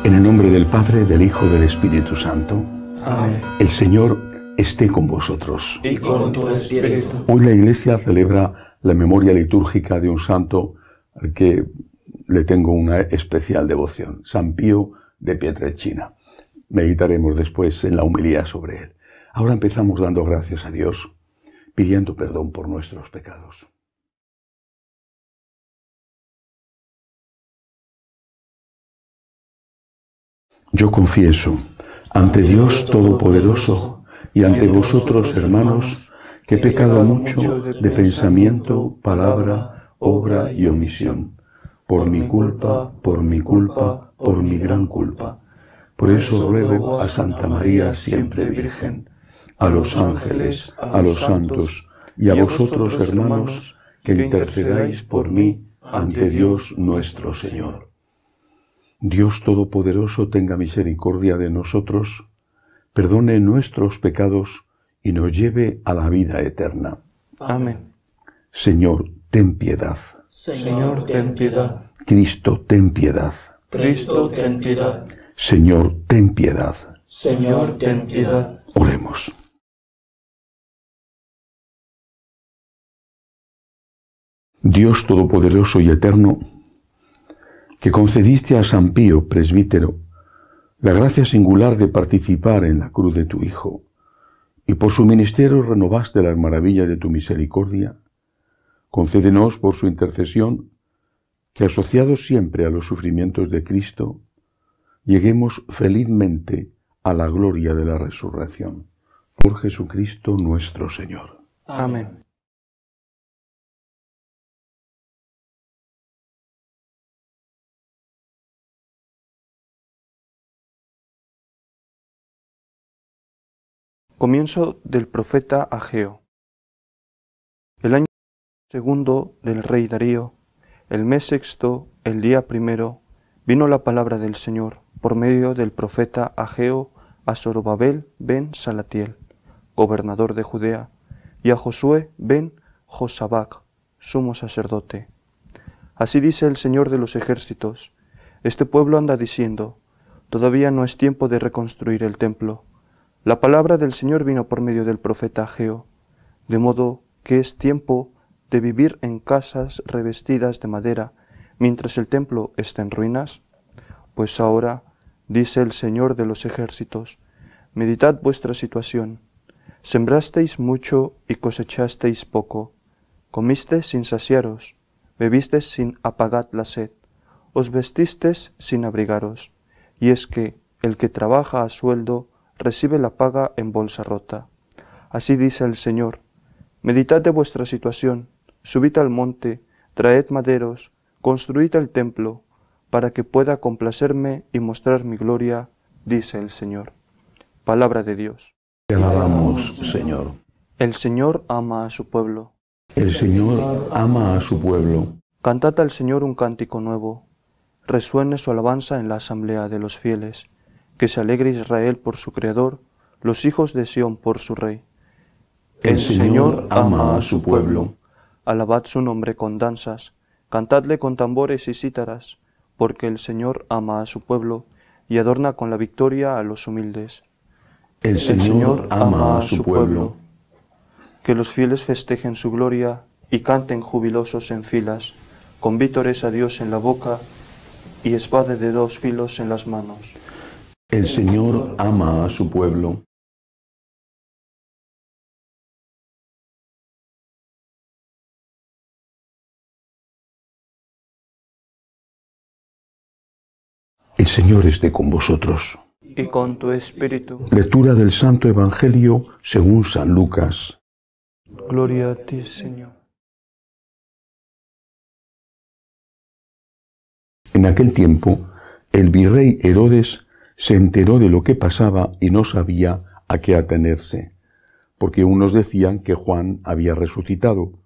En el nombre del Padre, del Hijo y del Espíritu Santo. Amén. El Señor esté con vosotros. Y con tu espíritu. Hoy la Iglesia celebra la memoria litúrgica de un santo al que le tengo una especial devoción, San Pío de Pietrelcina. Meditaremos después en la homilía sobre él. Ahora empezamos dando gracias a Dios, pidiendo perdón por nuestros pecados. Yo confieso ante Dios Todopoderoso y ante vosotros, hermanos, que he pecado mucho de pensamiento, palabra, obra y omisión, por mi culpa, por mi gran culpa. Por eso ruego a Santa María siempre Virgen, a los ángeles, a los santos y a vosotros, hermanos, que intercedáis por mí ante Dios nuestro Señor. Dios Todopoderoso tenga misericordia de nosotros, perdone nuestros pecados y nos lleve a la vida eterna. Amén. Señor, ten piedad. Señor, ten piedad. Cristo, ten piedad. Cristo, ten piedad. Señor, ten piedad. Señor, ten piedad. Oremos. Dios Todopoderoso y Eterno, que concediste a San Pío, presbítero, la gracia singular de participar en la cruz de tu Hijo, y por su ministerio renovaste las maravillas de tu misericordia, concédenos por su intercesión que, asociados siempre a los sufrimientos de Cristo, lleguemos felizmente a la gloria de la resurrección. Por Jesucristo nuestro Señor. Amén. Comienzo del profeta Ageo. El año segundo del rey Darío, el mes sexto, el día primero, vino la palabra del Señor por medio del profeta Ageo a Zorobabel ben Salatiel, gobernador de Judea, y a Josué ben Josabac, sumo sacerdote. Así dice el Señor de los ejércitos: este pueblo anda diciendo, todavía no es tiempo de reconstruir el templo. La palabra del Señor vino por medio del profeta Ageo, de modo que es tiempo de vivir en casas revestidas de madera, mientras el templo está en ruinas. Pues ahora, dice el Señor de los ejércitos, meditad vuestra situación. Sembrasteis mucho y cosechasteis poco, comisteis sin saciaros, bebisteis sin apagar la sed, os vestisteis sin abrigaros, y es que el que trabaja a sueldo recibe la paga en bolsa rota. Así dice el Señor: meditad de vuestra situación, subid al monte, traed maderos, construid el templo, para que pueda complacerme y mostrar mi gloria, dice el Señor. Palabra de Dios. Te alabamos, Señor. El Señor ama a su pueblo. El Señor ama a su pueblo. Cantad al Señor un cántico nuevo. Resuene su alabanza en la asamblea de los fieles. Que se alegre Israel por su Creador, los hijos de Sión por su Rey. El Señor ama a su pueblo. Alabad su nombre con danzas, cantadle con tambores y cítaras, porque el Señor ama a su pueblo y adorna con la victoria a los humildes. El Señor ama a su pueblo. Que los fieles festejen su gloria y canten jubilosos en filas, con vítores a Dios en la boca y espada de dos filos en las manos. El Señor ama a su pueblo. El Señor esté con vosotros. Y con tu espíritu. Lectura del Santo Evangelio según San Lucas. Gloria a ti, Señor. En aquel tiempo, el virrey Herodes se enteró de lo que pasaba y no sabía a qué atenerse, porque unos decían que Juan había resucitado,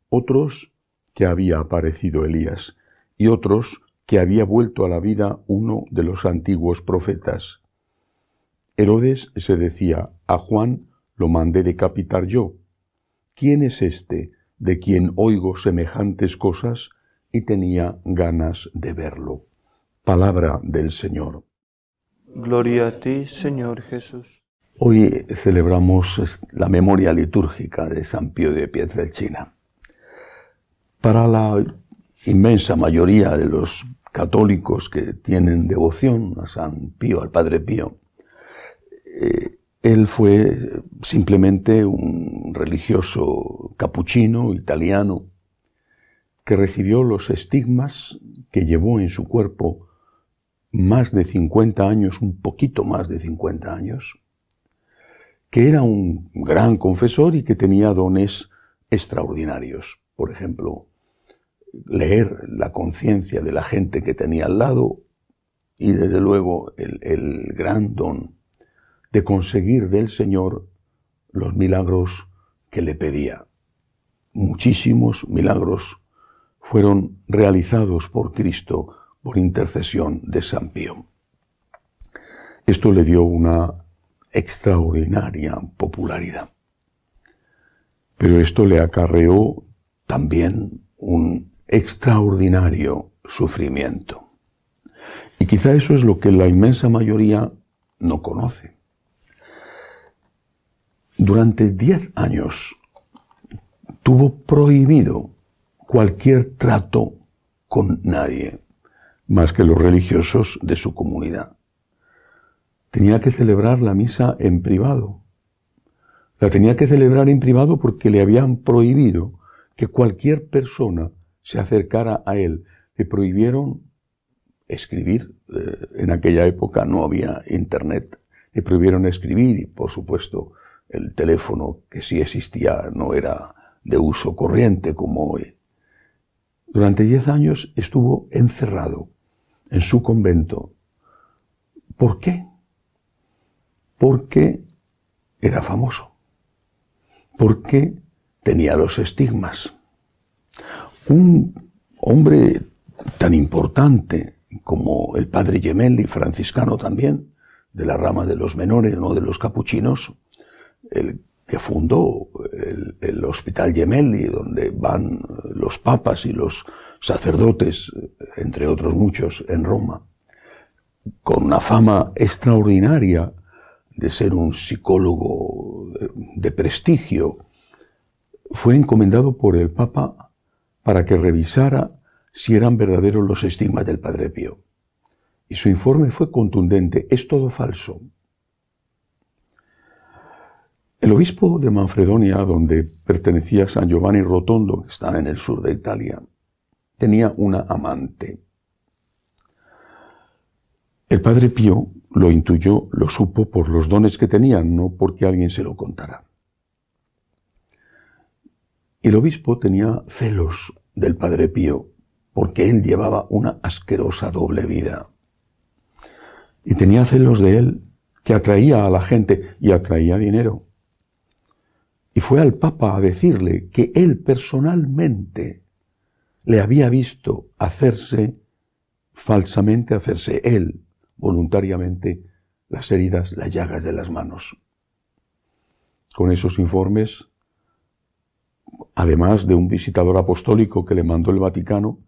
otros que había aparecido Elías, y otros que había vuelto a la vida uno de los antiguos profetas. Herodes se decía: a Juan lo mandé decapitar yo. ¿Quién es este de quien oigo semejantes cosas? Y tenía ganas de verlo. Palabra del Señor. Gloria a ti, Señor Jesús. Hoy celebramos la memoria litúrgica de San Pío de Pietrelcina. Para la inmensa mayoría de los católicos que tienen devoción a San Pío, al Padre Pío, él fue simplemente un religioso capuchino italiano que recibió los estigmas, que llevó en su cuerpo más de 50 años, un poquito más de 50 años, que era un gran confesor y que tenía dones extraordinarios. Por ejemplo, leer la conciencia de la gente que tenía al lado y, desde luego, el gran don de conseguir del Señor los milagros que le pedía. Muchísimos milagros fueron realizados por Cristo por intercesión de San Pío. Esto le dio una extraordinaria popularidad. Pero esto le acarreó también un extraordinario sufrimiento. Y quizá eso es lo que la inmensa mayoría no conoce. Durante 10 años tuvo prohibido cualquier trato con nadie, más que los religiosos de su comunidad. Tenía que celebrar la misa en privado. La tenía que celebrar en privado porque le habían prohibido que cualquier persona se acercara a él. Le prohibieron escribir. En aquella época no había internet. Le prohibieron escribir y, por supuesto, el teléfono, que sí existía, no era de uso corriente como hoy. Durante 10 años estuvo encerrado en su convento. ¿Por qué? Porque era famoso. Porque tenía los estigmas. Un hombre tan importante como el padre Gemelli, franciscano también, de la rama de los menores, no de los capuchinos, el que fundó el Hospital Gemelli, donde van los papas y los sacerdotes, entre otros muchos, en Roma, con una fama extraordinaria de ser un psicólogo de prestigio, fue encomendado por el Papa para que revisara si eran verdaderos los estigmas del Padre Pío. Y su informe fue contundente: es todo falso. El obispo de Manfredonia, donde pertenecía San Giovanni Rotondo, que está en el sur de Italia, tenía una amante. El Padre Pío lo intuyó, lo supo por los dones que tenía, no porque alguien se lo contara. El obispo tenía celos del Padre Pío, porque él llevaba una asquerosa doble vida. Y tenía celos de él, que atraía a la gente y atraía dinero. Y fue al Papa a decirle que él personalmente le había visto hacerse él, voluntariamente, las heridas, las llagas de las manos. Con esos informes, además de un visitador apostólico que le mandó el Vaticano,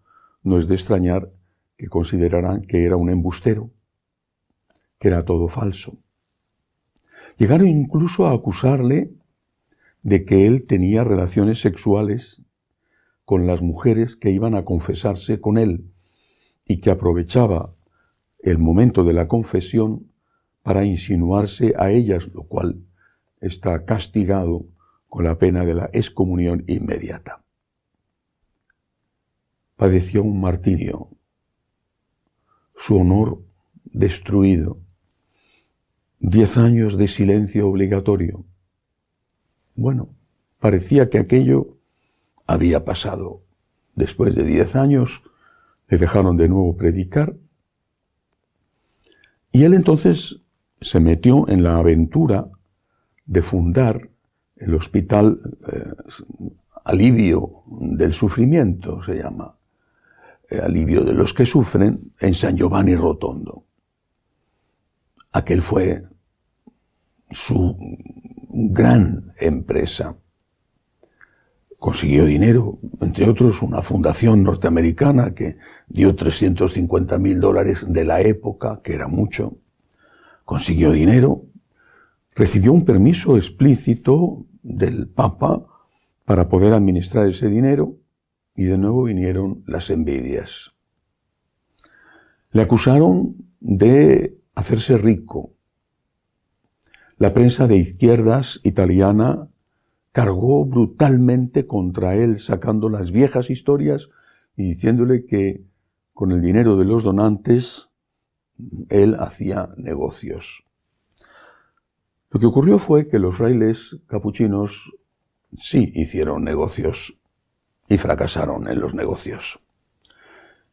no es de extrañar que consideraran que era un embustero, que era todo falso. Llegaron incluso a acusarle de que él tenía relaciones sexuales con las mujeres que iban a confesarse con él y que aprovechaba el momento de la confesión para insinuarse a ellas, lo cual está castigado con la pena de la excomunión inmediata. Padeció un martirio, su honor destruido, 10 años de silencio obligatorio. Bueno, parecía que aquello había pasado. Después de 10 años le dejaron de nuevo predicar y él entonces se metió en la aventura de fundar el hospital Alivio del Sufrimiento, se llama, Alivio de los que sufren, en San Giovanni Rotondo. Aquel fue su gran empresa. Consiguió dinero, entre otros una fundación norteamericana que dio $350.000 de la época, que era mucho. consiguió dinero, recibió un permiso explícito del Papa para poder administrar ese dinero y de nuevo vinieron las envidias. Le acusaron de hacerse rico. La prensa de izquierdas italiana cargó brutalmente contra él, sacando las viejas historias y diciéndole que con el dinero de los donantes él hacía negocios. Lo que ocurrió fue que los frailes capuchinos sí hicieron negocios y fracasaron en los negocios.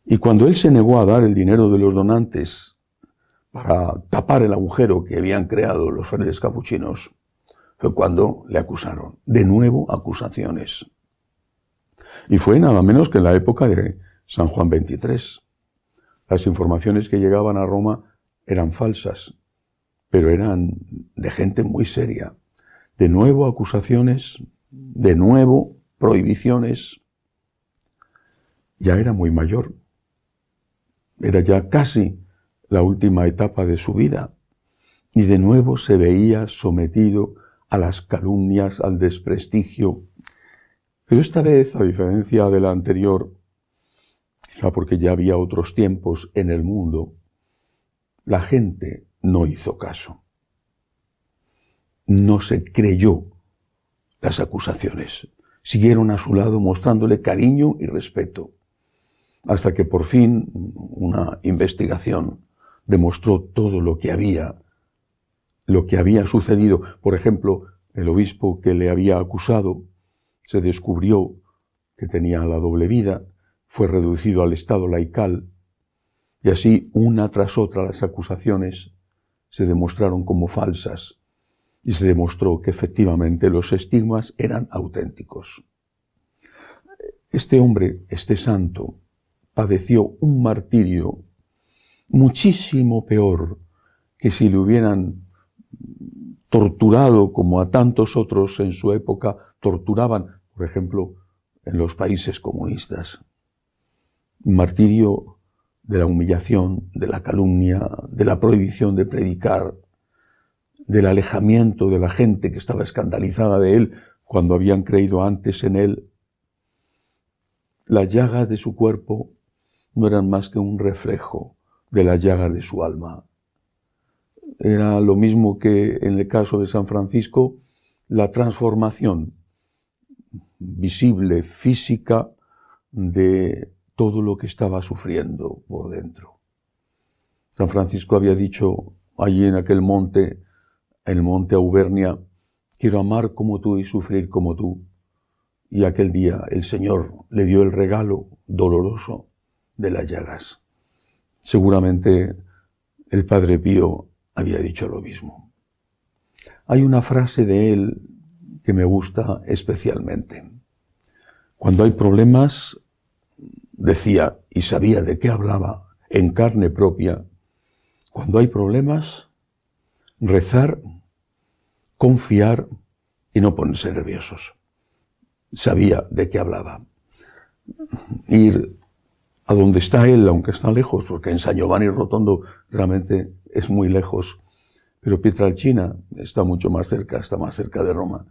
Y cuando él se negó a dar el dinero de los donantes para tapar el agujero que habían creado los frailes capuchinos, fue cuando le acusaron. De nuevo acusaciones. Y fue nada menos que en la época de San Juan XXIII. Las informaciones que llegaban a Roma eran falsas, pero eran de gente muy seria. De nuevo acusaciones, de nuevo prohibiciones. Ya era muy mayor. Era ya casi la última etapa de su vida. Y de nuevo se veía sometido a las calumnias, al desprestigio. Pero esta vez, a diferencia de la anterior, quizá porque ya había otros tiempos en el mundo, la gente no hizo caso. No se creyó las acusaciones. Siguieron a su lado mostrándole cariño y respeto, hasta que por fin una investigación demostró todo lo que había sucedido. Por ejemplo, el obispo que le había acusado se descubrió que tenía la doble vida, fue reducido al estado laical, y así una tras otra las acusaciones se demostraron como falsas, y se demostró que efectivamente los estigmas eran auténticos. Este hombre, este santo, padeció un martirio muchísimo peor que si le hubieran torturado como a tantos otros en su época torturaban, por ejemplo, en los países comunistas. Un martirio de la humillación, de la calumnia, de la prohibición de predicar, del alejamiento de la gente que estaba escandalizada de él cuando habían creído antes en él. Las llagas de su cuerpo no eran más que un reflejo de las llagas de su alma. Era lo mismo que en el caso de San Francisco, la transformación visible, física, de todo lo que estaba sufriendo por dentro. San Francisco había dicho allí en aquel monte, el monte Auvernia, quiero amar como tú y sufrir como tú. Y aquel día el Señor le dio el regalo doloroso de las llagas. Seguramente el Padre Pío había dicho lo mismo. Hay una frase de él que me gusta especialmente. Cuando hay problemas, decía y sabía de qué hablaba en carne propia, cuando hay problemas, rezar, confiar y no ponerse nerviosos. Sabía de qué hablaba. Ir a donde está él, aunque está lejos, porque en San Giovanni Rotondo realmente es muy lejos, pero Pietrelcina está mucho más cerca, está más cerca de Roma.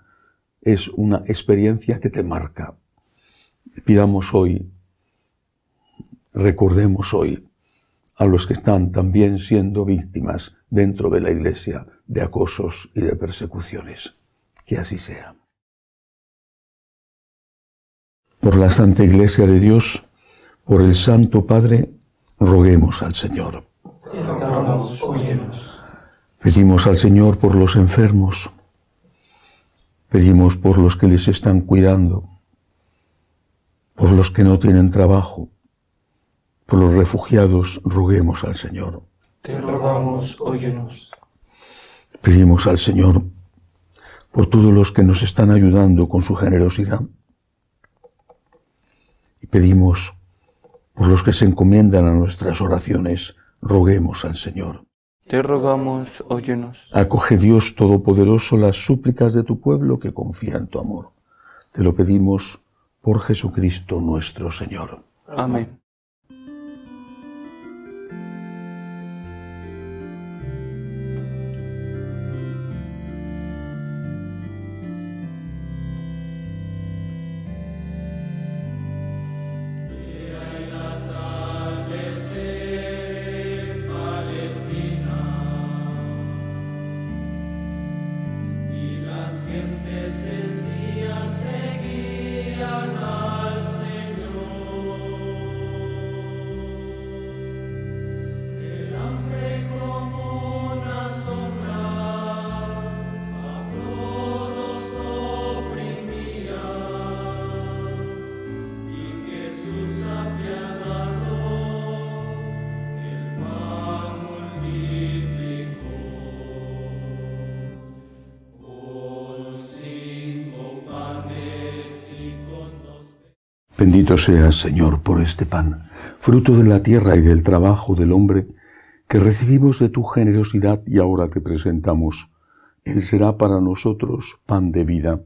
Es una experiencia que te marca. Pidamos hoy, recordemos hoy a los que están también siendo víctimas dentro de la Iglesia de acosos y de persecuciones. Que así sea. Por la Santa Iglesia de Dios, por el Santo Padre, roguemos al Señor. Pedimos al Señor por los enfermos, pedimos por los que les están cuidando, por los que no tienen trabajo, por los refugiados, roguemos al Señor. Te rogamos, óyenos. Pedimos al Señor por todos los que nos están ayudando con su generosidad. Y pedimos por los que se encomiendan a nuestras oraciones, roguemos al Señor. Te rogamos, óyenos. Acoge, Dios Todopoderoso, las súplicas de tu pueblo que confía en tu amor. Te lo pedimos por Jesucristo nuestro Señor. Amén. Bendito seas, Señor, por este pan, fruto de la tierra y del trabajo del hombre, que recibimos de tu generosidad y ahora te presentamos. Él será para nosotros pan de vida.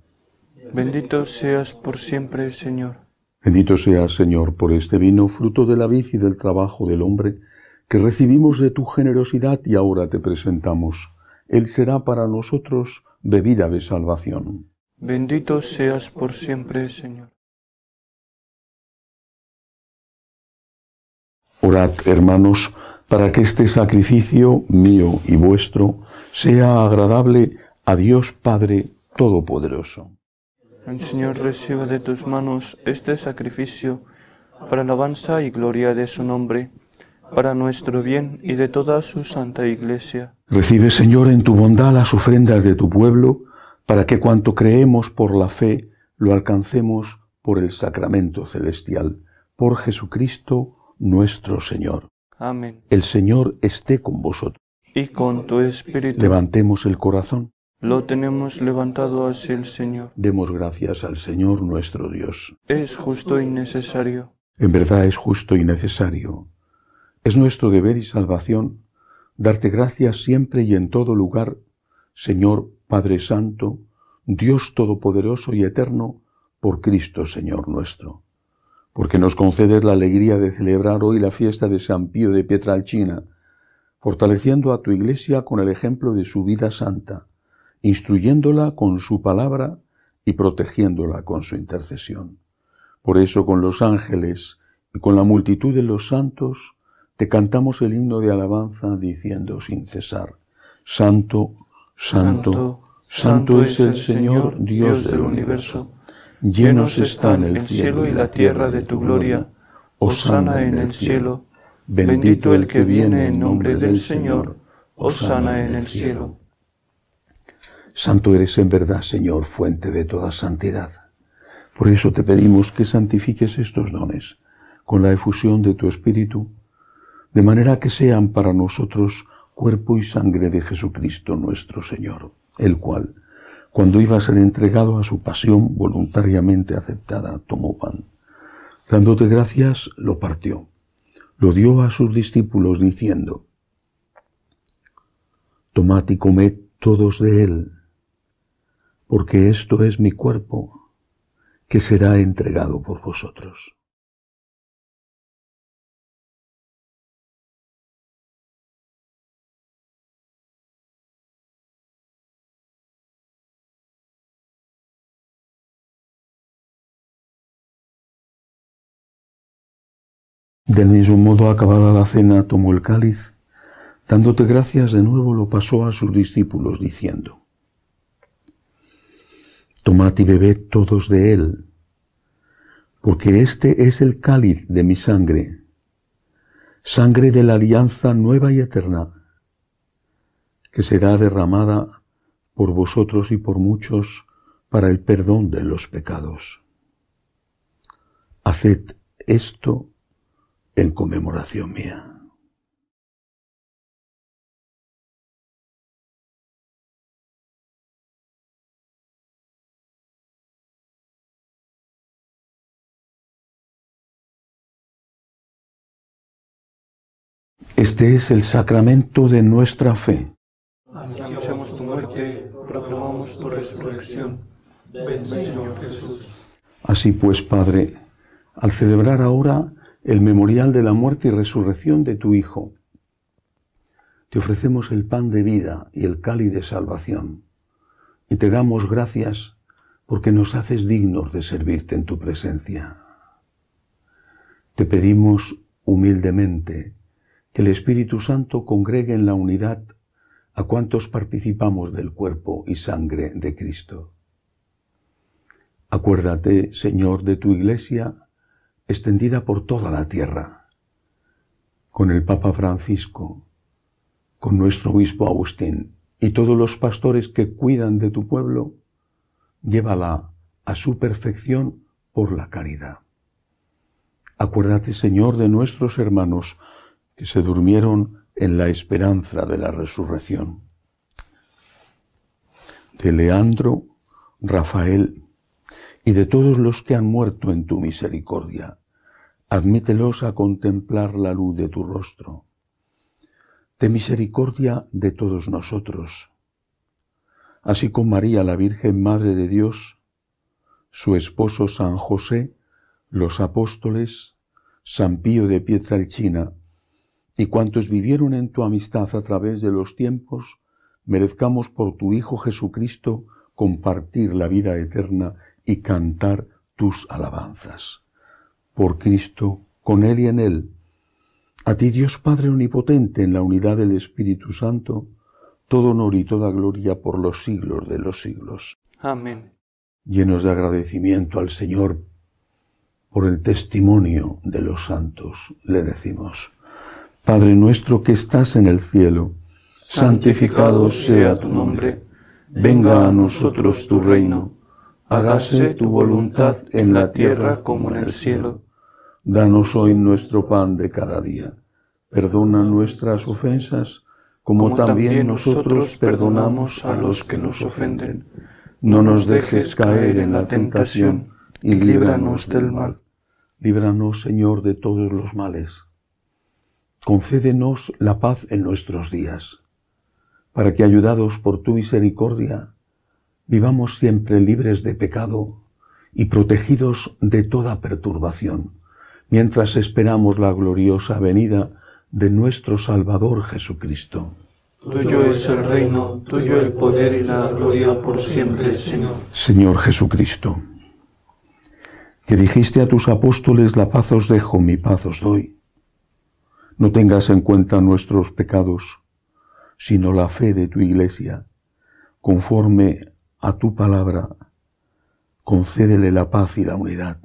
Bendito seas por siempre, Señor. Bendito seas, Señor, por este vino, fruto de la vid y del trabajo del hombre, que recibimos de tu generosidad y ahora te presentamos. Él será para nosotros bebida de salvación. Bendito seas por siempre, Señor. Orad, hermanos, para que este sacrificio mío y vuestro sea agradable a Dios Padre Todopoderoso. El Señor reciba de tus manos este sacrificio para alabanza y gloria de su nombre, para nuestro bien y de toda su santa Iglesia. Recibe, Señor, en tu bondad las ofrendas de tu pueblo, para que cuanto creemos por la fe lo alcancemos por el sacramento celestial, por Jesucristo nuestro Señor. Amén. El Señor esté con vosotros. Y con tu espíritu. Levantemos el corazón. Lo tenemos levantado hacia el Señor. Demos gracias al Señor nuestro Dios. Es justo y necesario. En verdad es justo y necesario. Es nuestro deber y salvación darte gracias siempre y en todo lugar, Señor Padre Santo, Dios Todopoderoso y Eterno, por Cristo Señor nuestro. Porque nos concedes la alegría de celebrar hoy la fiesta de San Pío de Pietrelcina, fortaleciendo a tu Iglesia con el ejemplo de su vida santa, instruyéndola con su palabra y protegiéndola con su intercesión. Por eso, con los ángeles y con la multitud de los santos, te cantamos el himno de alabanza diciendo sin cesar: Santo, Santo, Santo es el Señor, Dios del universo. Llenos están el cielo y la tierra de tu gloria. Hosana en el cielo. Bendito el que viene en nombre del Señor. Hosana en el cielo. Santo eres en verdad, Señor, fuente de toda santidad. Por eso te pedimos que santifiques estos dones con la efusión de tu Espíritu, de manera que sean para nosotros cuerpo y sangre de Jesucristo nuestro Señor, el cual, cuando iba a ser entregado a su pasión voluntariamente aceptada, tomó pan. Dándote gracias, lo partió. Lo dio a sus discípulos diciendo: Tomad y comed todos de él, porque esto es mi cuerpo, que será entregado por vosotros. Del mismo modo, acabada la cena, tomó el cáliz, dándote gracias de nuevo lo pasó a sus discípulos, diciendo: Tomad y bebed todos de él, porque este es el cáliz de mi sangre, sangre de la alianza nueva y eterna, que será derramada por vosotros y por muchos para el perdón de los pecados. Haced esto en conmemoración mía. Este es el sacramento de nuestra fe. Anunciamos tu muerte, proclamamos tu resurrección. Ven, Señor Jesús. Así pues, Padre, al celebrar ahora el memorial de la muerte y resurrección de tu Hijo, te ofrecemos el pan de vida y el cáliz de salvación, y te damos gracias porque nos haces dignos de servirte en tu presencia. Te pedimos humildemente que el Espíritu Santo congregue en la unidad a cuantos participamos del cuerpo y sangre de Cristo. Acuérdate, Señor, de tu Iglesia extendida por toda la tierra, con el Papa Francisco, con nuestro obispo Agustín y todos los pastores que cuidan de tu pueblo, llévala a su perfección por la caridad. Acuérdate, Señor, de nuestros hermanos que se durmieron en la esperanza de la resurrección, de Leandro, Rafael y de todos los que han muerto en tu misericordia. Admítelos a contemplar la luz de tu rostro. Ten misericordia de todos nosotros, así con María, la Virgen Madre de Dios, su esposo San José, los apóstoles, San Pío de Pietrelcina, y cuantos vivieron en tu amistad a través de los tiempos, merezcamos por tu Hijo Jesucristo compartir la vida eterna y cantar tus alabanzas. Por Cristo, con Él y en Él, a ti Dios Padre Omnipotente, en la unidad del Espíritu Santo, todo honor y toda gloria por los siglos de los siglos. Amén. Llenos de agradecimiento al Señor por el testimonio de los santos, le decimos: Padre nuestro que estás en el cielo, santificado sea tu nombre. Venga a nosotros tu reino. Hágase tu voluntad en la tierra como en el cielo. Danos hoy nuestro pan de cada día. Perdona nuestras ofensas, como también nosotros perdonamos a los que nos ofenden. No nos dejes caer en la tentación, y líbranos del mal. Líbranos, Señor, de todos los males. Concédenos la paz en nuestros días, para que, ayudados por tu misericordia, vivamos siempre libres de pecado y protegidos de toda perturbación, mientras esperamos la gloriosa venida de nuestro Salvador Jesucristo. Tuyo es el reino, tuyo el poder y la gloria por siempre, Señor. Señor Jesucristo, que dijiste a tus apóstoles: la paz os dejo, mi paz os doy. No tengas en cuenta nuestros pecados, sino la fe de tu Iglesia. Conforme a tu palabra, concédele la paz y la unidad,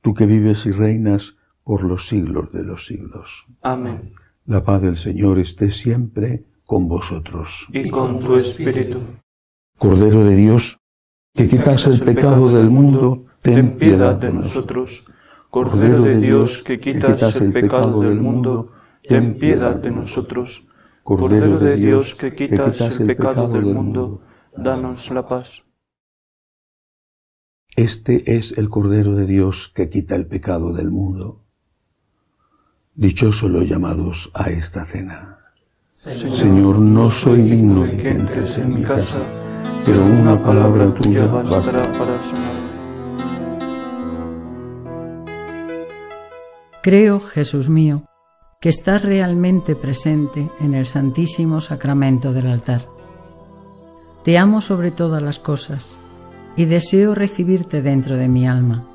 tú que vives y reinas por los siglos de los siglos. Amén. La paz del Señor esté siempre con vosotros. Y con tu espíritu. Cordero de Dios, que quitas el pecado del mundo, ten piedad de nosotros. Cordero de Dios, que quitas el pecado del mundo, ten piedad de nosotros. Cordero de Dios, que quitas el pecado del mundo, danos la paz. Este es el Cordero de Dios que quita el pecado del mundo. Dichosos los llamados a esta cena. Señor, no soy digno de que entres en mi casa, pero una palabra tuya bastará para sanar. Creo, Jesús mío, que estás realmente presente en el Santísimo Sacramento del altar. Te amo sobre todas las cosas y deseo recibirte dentro de mi alma,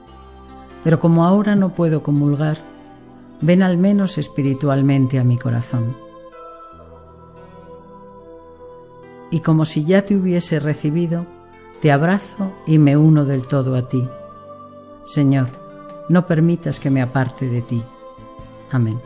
pero como ahora no puedo comulgar, ven al menos espiritualmente a mi corazón. Y como si ya te hubiese recibido, te abrazo y me uno del todo a ti. Señor, no permitas que me aparte de ti. Amén.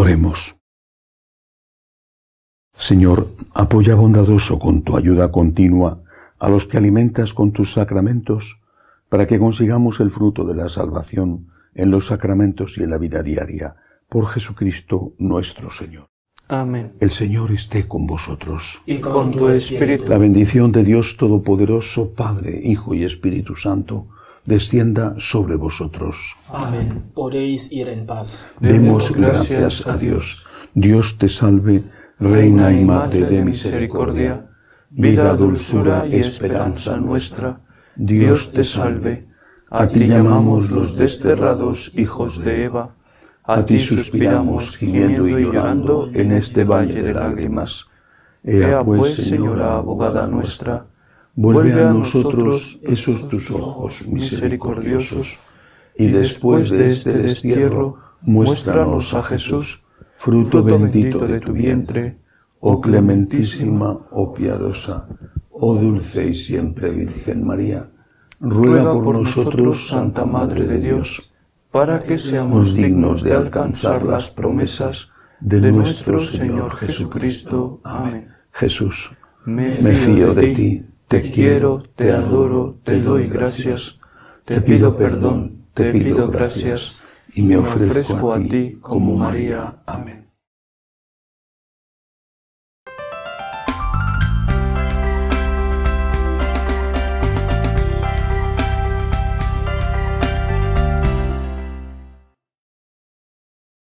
Oremos. Señor, apoya bondadoso con tu ayuda continua a los que alimentas con tus sacramentos, para que consigamos el fruto de la salvación en los sacramentos y en la vida diaria, por Jesucristo nuestro Señor. Amén. El Señor esté con vosotros. Y con tu espíritu. La bendición de Dios Todopoderoso, Padre, Hijo y Espíritu Santo, descienda sobre vosotros. Amén. Podéis ir en paz. Demos gracias a Dios. Dios te salve, Reina y Madre de misericordia, vida, dulzura y esperanza nuestra. Dios te salve. A ti llamamos los desterrados hijos de Eva. A ti suspiramos, gimiendo y llorando en este valle de lágrimas. Ea pues, Señora abogada nuestra, vuelve a nosotros esos tus ojos misericordiosos, y después de este destierro, muéstranos a Jesús, fruto bendito de tu vientre, oh clementísima, oh piadosa, oh dulce y siempre Virgen María. Ruega por nosotros, Santa Madre de Dios, para que seamos dignos de alcanzar las promesas de nuestro Señor Jesucristo. Amén. Jesús, me fío de ti, te quiero, te adoro, te doy gracias, te pido perdón, te pido gracias, y me ofrezco a ti como María. Amén.